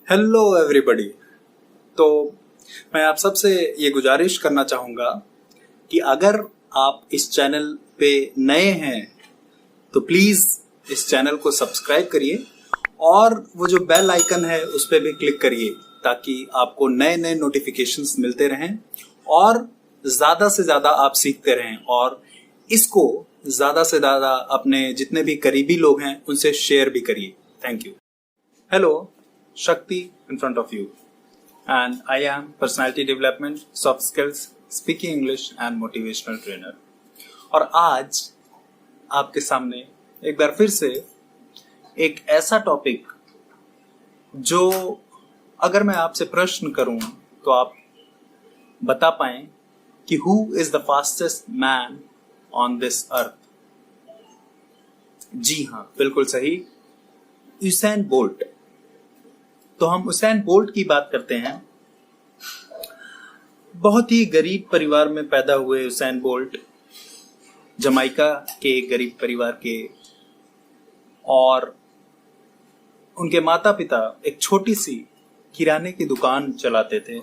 Hello everybody. तो मैं आप सबसे ये गुजारिश करना चाहूँगा कि अगर आप इस चैनल पे नए हैं तो प्लीज़ इस चैनल को सब्सक्राइब करिए और वो जो बेल आइकन है उस पर भी क्लिक करिए ताकि आपको नए नए नोटिफिकेशंस मिलते रहें और ज़्यादा से ज़्यादा आप सीखते रहें और इसको ज़्यादा से ज़्यादा अपने जितने भी करीबी लोग हैं उनसे शेयर भी करिए। Thank you. Hello, Shakti in front of you, and I am personality development, soft skills, speaking English and motivational trainer. और आज आपके सामने एक बार फिर से एक ऐसा टॉपिक जो अगर मैं आपसे प्रश्न करूं तो आप बता पाएं कि who is the fastest man on this earth? जी हाँ, बिल्कुल सही, यूसैन बोल्ट। तो हम उसेन बोल्ट की बात करते हैं। बहुत ही गरीब परिवार में पैदा हुए उसेन बोल्ट, जमाइका के गरीब परिवार के, और उनके माता पिता एक छोटी सी किराने की दुकान चलाते थे।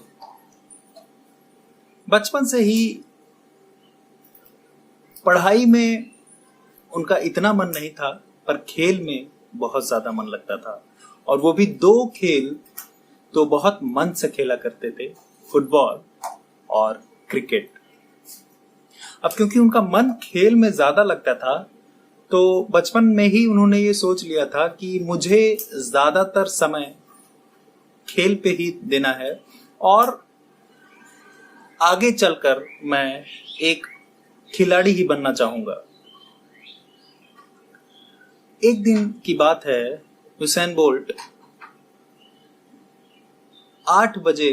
बचपन से ही पढ़ाई में उनका इतना मन नहीं था, पर खेल में बहुत ज्यादा मन लगता था, और वो भी दो खेल तो बहुत मन से खेला करते थे, फुटबॉल और क्रिकेट। अब क्योंकि उनका मन खेल में ज्यादा लगता था तो बचपन में ही उन्होंने ये सोच लिया था कि मुझे ज्यादातर समय खेल पे ही देना है और आगे चलकर मैं एक खिलाड़ी ही बनना चाहूंगा। एक दिन की बात है, उसेन बोल्ट 8 बजे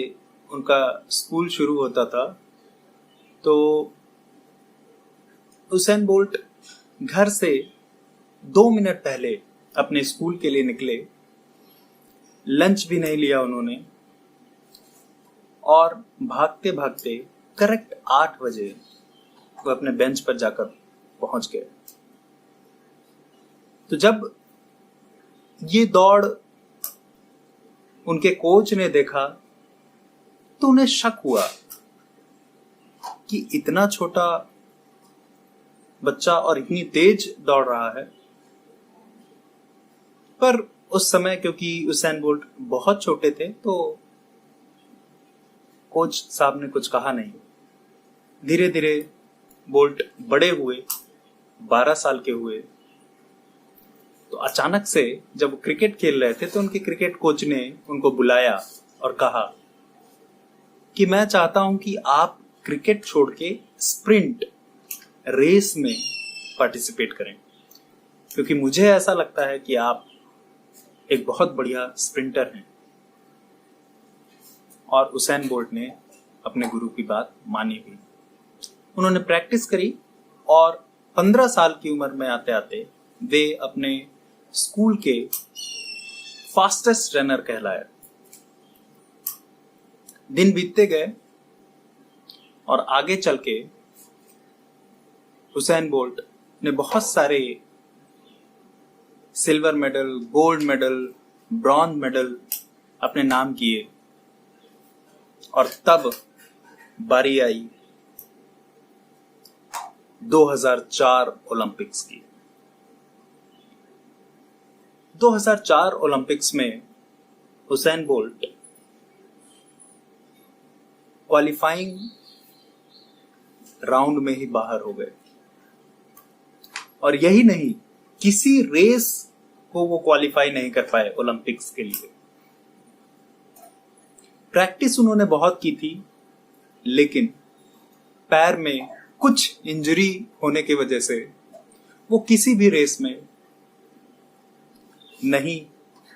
उनका स्कूल शुरू होता था। तो उसेन बोल्ट घर से 2 मिनट पहले अपने स्कूल के लिए निकले। लंच भी नहीं लिया उन्होंने और भागते भागते करेक्ट 8 बजे वो अपने बेंच पर जाकर पहुंच गए। तो जब ये दौड़ उनके कोच ने देखा तो उन्हें शक हुआ कि इतना छोटा बच्चा और इतनी तेज दौड़ रहा है। पर उस समय क्योंकि उसेन बोल्ट बहुत छोटे थे तो कोच साहब ने कुछ कहा नहीं। धीरे धीरे बोल्ट बड़े हुए, 12 साल के हुए। तो अचानक से जब वो क्रिकेट खेल रहे थे तो उनके क्रिकेट कोच ने उनको बुलाया और कहा कि मैं चाहता हूं कि आप क्रिकेट छोड़ के स्प्रिंट रेस में पार्टिसिपेट करें, क्योंकि मुझे ऐसा लगता है कि आप एक बहुत बढ़िया स्प्रिंटर हैं। और उसेन बोल्ट ने अपने गुरु की बात मानी भी। उन्होंने प्रैक्टिस करी और 15 साल की उम्र में आते आते वे अपने स्कूल के फास्टेस्ट रनर कहलाए। दिन बीतते गए और आगे चल के उसेन बोल्ट ने बहुत सारे silver medal, gold medal, bronze medal अपने नाम किए। और तब बारी आई 2004 ओलंपिक्स की। 2004 ओलंपिक्स में उसेन बोल्ट क्वालिफाइंग राउंड में ही बाहर हो गए। और यही नहीं, किसी रेस को वो क्वालिफाई नहीं कर पाए ओलंपिक्स के लिए। प्रैक्टिस उन्होंने बहुत की थी, लेकिन पैर में कुछ इंजरी होने की वजह से वो किसी भी रेस में नहीं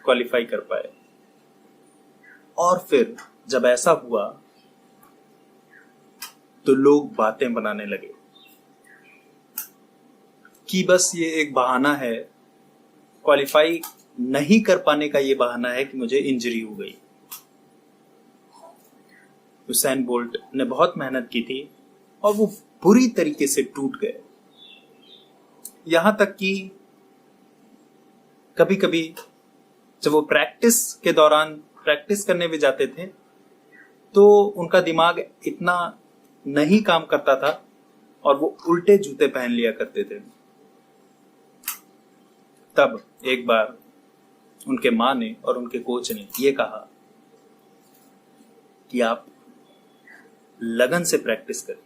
क्वालिफाई कर पाए। और फिर जब ऐसा हुआ तो लोग बातें बनाने लगे कि बस ये एक बहाना है, क्वालिफाई नहीं कर पाने का ये बहाना है कि मुझे इंजरी हो गई। उसेन बोल्ट ने बहुत मेहनत की थी और वो बुरी तरीके से टूट गए। यहां तक कि कभी कभी जब वो प्रैक्टिस के दौरान प्रैक्टिस करने भी जाते थे तो उनका दिमाग इतना नहीं काम करता था और वो उल्टे जूते पहन लिया करते थे। तब एक बार उनके माँ ने और उनके कोच ने ये कहा कि आप लगन से प्रैक्टिस करें,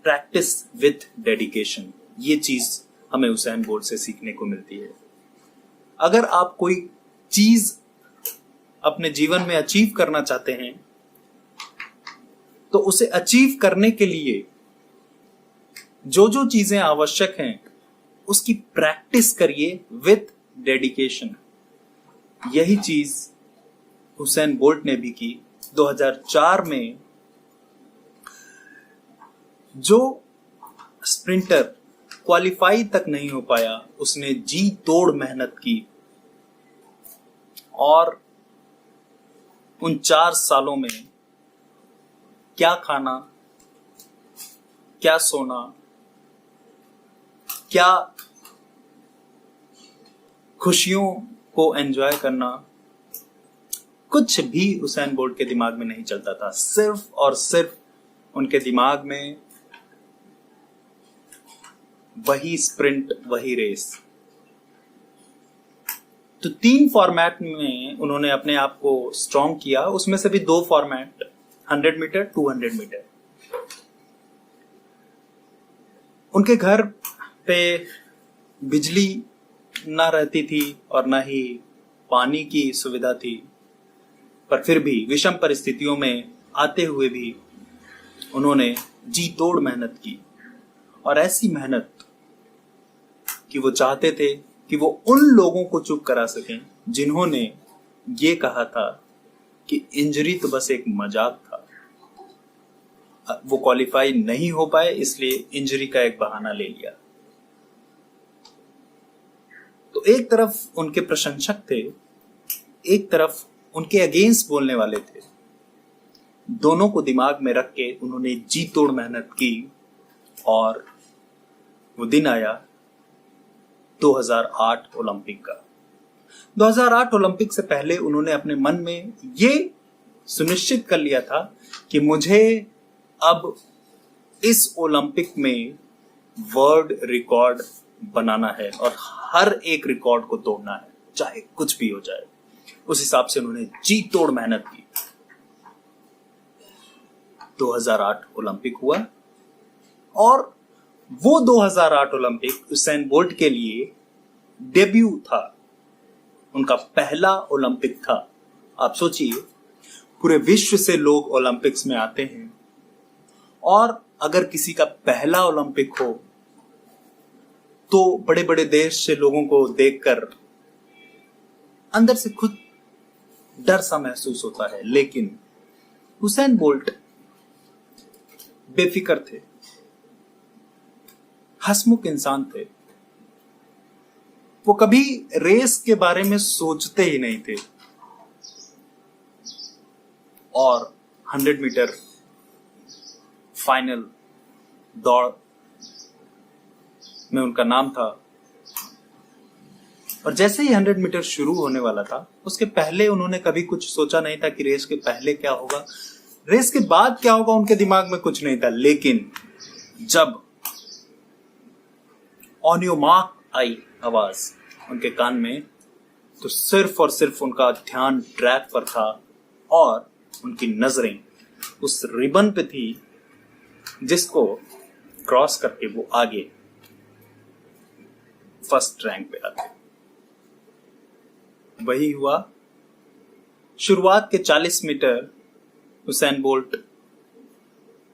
प्रैक्टिस विथ डेडिकेशन। ये चीज हमें हुसैन बोल्ट से सीखने को मिलती है। अगर आप कोई चीज अपने जीवन में अचीव करना चाहते हैं तो उसे अचीव करने के लिए जो जो चीजें आवश्यक हैं उसकी प्रैक्टिस करिए विथ डेडिकेशन। यही चीज हुसैन बोल्ट ने भी की। 2004 में जो स्प्रिंटर क्वालिफाई तक नहीं हो पाया उसने जी तोड़ मेहनत की और उन 4 सालों में क्या खाना, क्या सोना, क्या खुशियों को एंजॉय करना, कुछ भी हुसैन बोल्ट के दिमाग में नहीं चलता था। सिर्फ और सिर्फ उनके दिमाग में वही स्प्रिंट, वही रेस। तो 3 फॉर्मेट में उन्होंने अपने आप को स्ट्रॉन्ग किया, उसमें से भी 2 फॉर्मेट, 100 मीटर, 200 मीटर। उनके घर पे बिजली ना रहती थी और ना ही पानी की सुविधा थी, पर फिर भी विषम परिस्थितियों में आते हुए भी उन्होंने जी तोड़ मेहनत की। और ऐसी मेहनत कि वो चाहते थे कि वो उन लोगों को चुप करा सकें जिन्होंने ये कहा था कि इंजरी तो बस एक मजाक था। वो क्वालिफाई नहीं हो पाए इसलिए इंजरी का एक बहाना ले लिया। तो एक तरफ उनके प्रशंसक थे, एक तरफ उनके अगेंस्ट बोलने वाले थे। दोनों को दिमाग में रख के उन्होंने जी तोड़ मेहनत की और वो दिन आया 2008 ओलंपिक का। 2008 ओलंपिक से पहले उन्होंने अपने मन में ये सुनिश्चित कर लिया था कि मुझे अब इस ओलंपिक में वर्ल्ड रिकॉर्ड बनाना है और हर एक रिकॉर्ड को तोड़ना है, चाहे कुछ भी हो जाए। उस हिसाब से उन्होंने जी तोड़ मेहनत की। 2008 ओलंपिक हुआ और वो 2008 ओलंपिक हुसैन बोल्ट के लिए डेब्यू था, उनका पहला ओलंपिक था। आप सोचिए, पूरे विश्व से लोग ओलंपिक्स में आते हैं और अगर किसी का पहला ओलंपिक हो तो बड़े बड़े देश से लोगों को देखकर अंदर से खुद डर सा महसूस होता है। लेकिन हुसैन बोल्ट बेफिक्र थे, हंसमुख इंसान थे। वो कभी रेस के बारे में सोचते ही नहीं थे और 100 मीटर फाइनल दौड़ में उनका नाम था। और जैसे ही 100 मीटर शुरू होने वाला था, उसके पहले उन्होंने कभी कुछ सोचा नहीं था कि रेस के पहले क्या होगा, रेस के बाद क्या होगा, उनके दिमाग में कुछ नहीं था। लेकिन जब ऑन योर मार्क आई आवाज उनके कान में, तो सिर्फ और सिर्फ उनका ध्यान ट्रैक पर था और उनकी नजरें उस रिबन पे थी जिसको क्रॉस करके वो आगे फर्स्ट रैंक पे आते। वही हुआ। शुरुआत के 40 मीटर हुसैन बोल्ट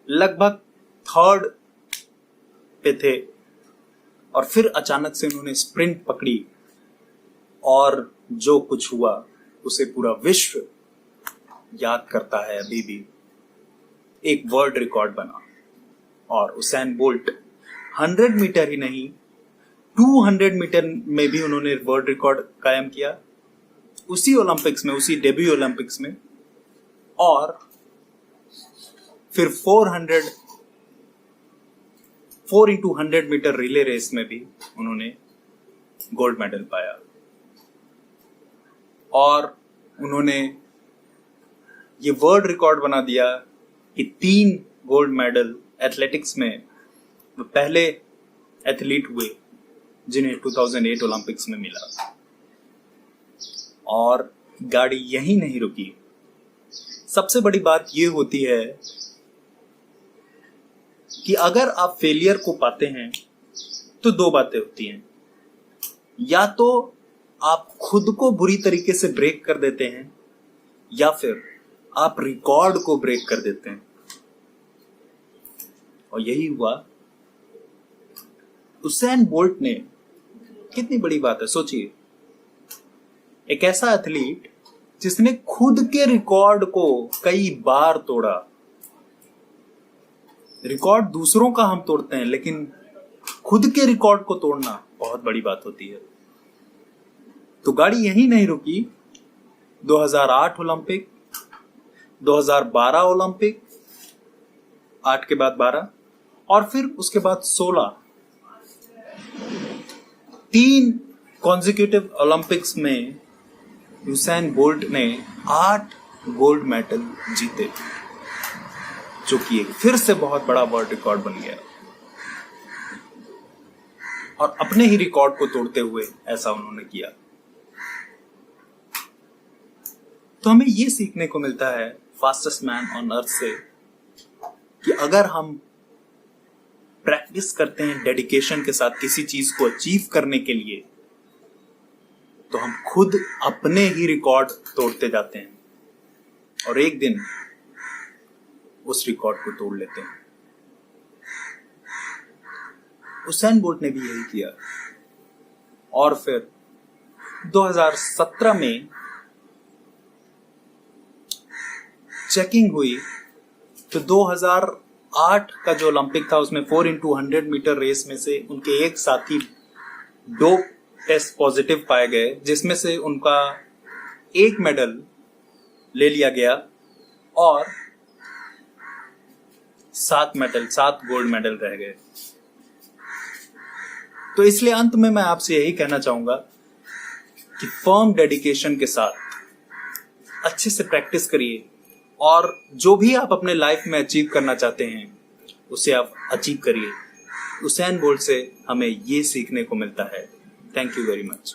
लगभग 3rd पे थे और फिर अचानक से उन्होंने स्प्रिंट पकड़ी और जो कुछ हुआ उसे पूरा विश्व याद करता है अभी भी। एक वर्ल्ड रिकॉर्ड बना और हुसैन बोल्ट 100 मीटर ही नहीं 200 मीटर में भी उन्होंने वर्ल्ड रिकॉर्ड कायम किया उसी ओलंपिक्स में, उसी डेब्यू ओलंपिक्स में। और फिर 4x100 मीटर रिले रेस में भी उन्होंने गोल्ड मेडल पाया। और उन्होंने ये वर्ल्ड रिकॉर्ड बना दिया कि 3 गोल्ड मेडल एथलेटिक्स में वो पहले एथलीट हुए जिन्हें 2008 ओलंपिक्स में मिला। और गाड़ी यहीं नहीं रुकी। सबसे बड़ी बात यह होती है कि अगर आप फेलियर को पाते हैं तो 2 बातें होती हैं। या तो आप खुद को बुरी तरीके से ब्रेक कर देते हैं या फिर आप रिकॉर्ड को ब्रेक कर देते हैं। और यही हुआ। उसेन बोल्ट ने, कितनी बड़ी बात है सोचिए, एक ऐसा एथलीट जिसने खुद के रिकॉर्ड को कई बार तोड़ा। रिकॉर्ड दूसरों का हम तोड़ते हैं, लेकिन खुद के रिकॉर्ड को तोड़ना बहुत बड़ी बात होती है। तो गाड़ी यहीं नहीं रुकी। 2008 ओलंपिक, 2012 ओलंपिक, 8 के बाद 12 और फिर उसके बाद 16, 3 कॉन्जिक्यूटिव ओलंपिक्स में यूसैन बोल्ट ने 8 गोल्ड मेडल जीते, जो कि फिर से बहुत बड़ा वर्ल्ड रिकॉर्ड बन गया। और अपने ही रिकॉर्ड को तोड़ते हुए ऐसा उन्होंने किया। तो हमें यह सीखने को मिलता है फास्टेस्ट मैन ऑन अर्थ से कि अगर हम प्रैक्टिस करते हैं डेडिकेशन के साथ किसी चीज को अचीव करने के लिए, तो हम खुद अपने ही रिकॉर्ड तोड़ते जाते हैं और एक दिन उस रिकॉर्ड को तोड़ लेते हैं। उसेन बोल्ट ने भी यही किया। और फिर 2017 में चेकिंग हुई तो 2008 का जो ओलंपिक था उसमें 4x100 मीटर रेस में से उनके एक साथी डोप टेस्ट पॉजिटिव पाए गए, जिसमें से उनका 1 मेडल ले लिया गया और 7 गोल्ड मेडल रह गए। तो इसलिए अंत में मैं आपसे यही कहना चाहूंगा कि फर्म डेडिकेशन के साथ अच्छे से प्रैक्टिस करिए और जो भी आप अपने लाइफ में अचीव करना चाहते हैं उसे आप अचीव करिए। उसेन बोल्ट से हमें ये सीखने को मिलता है। Thank you very much.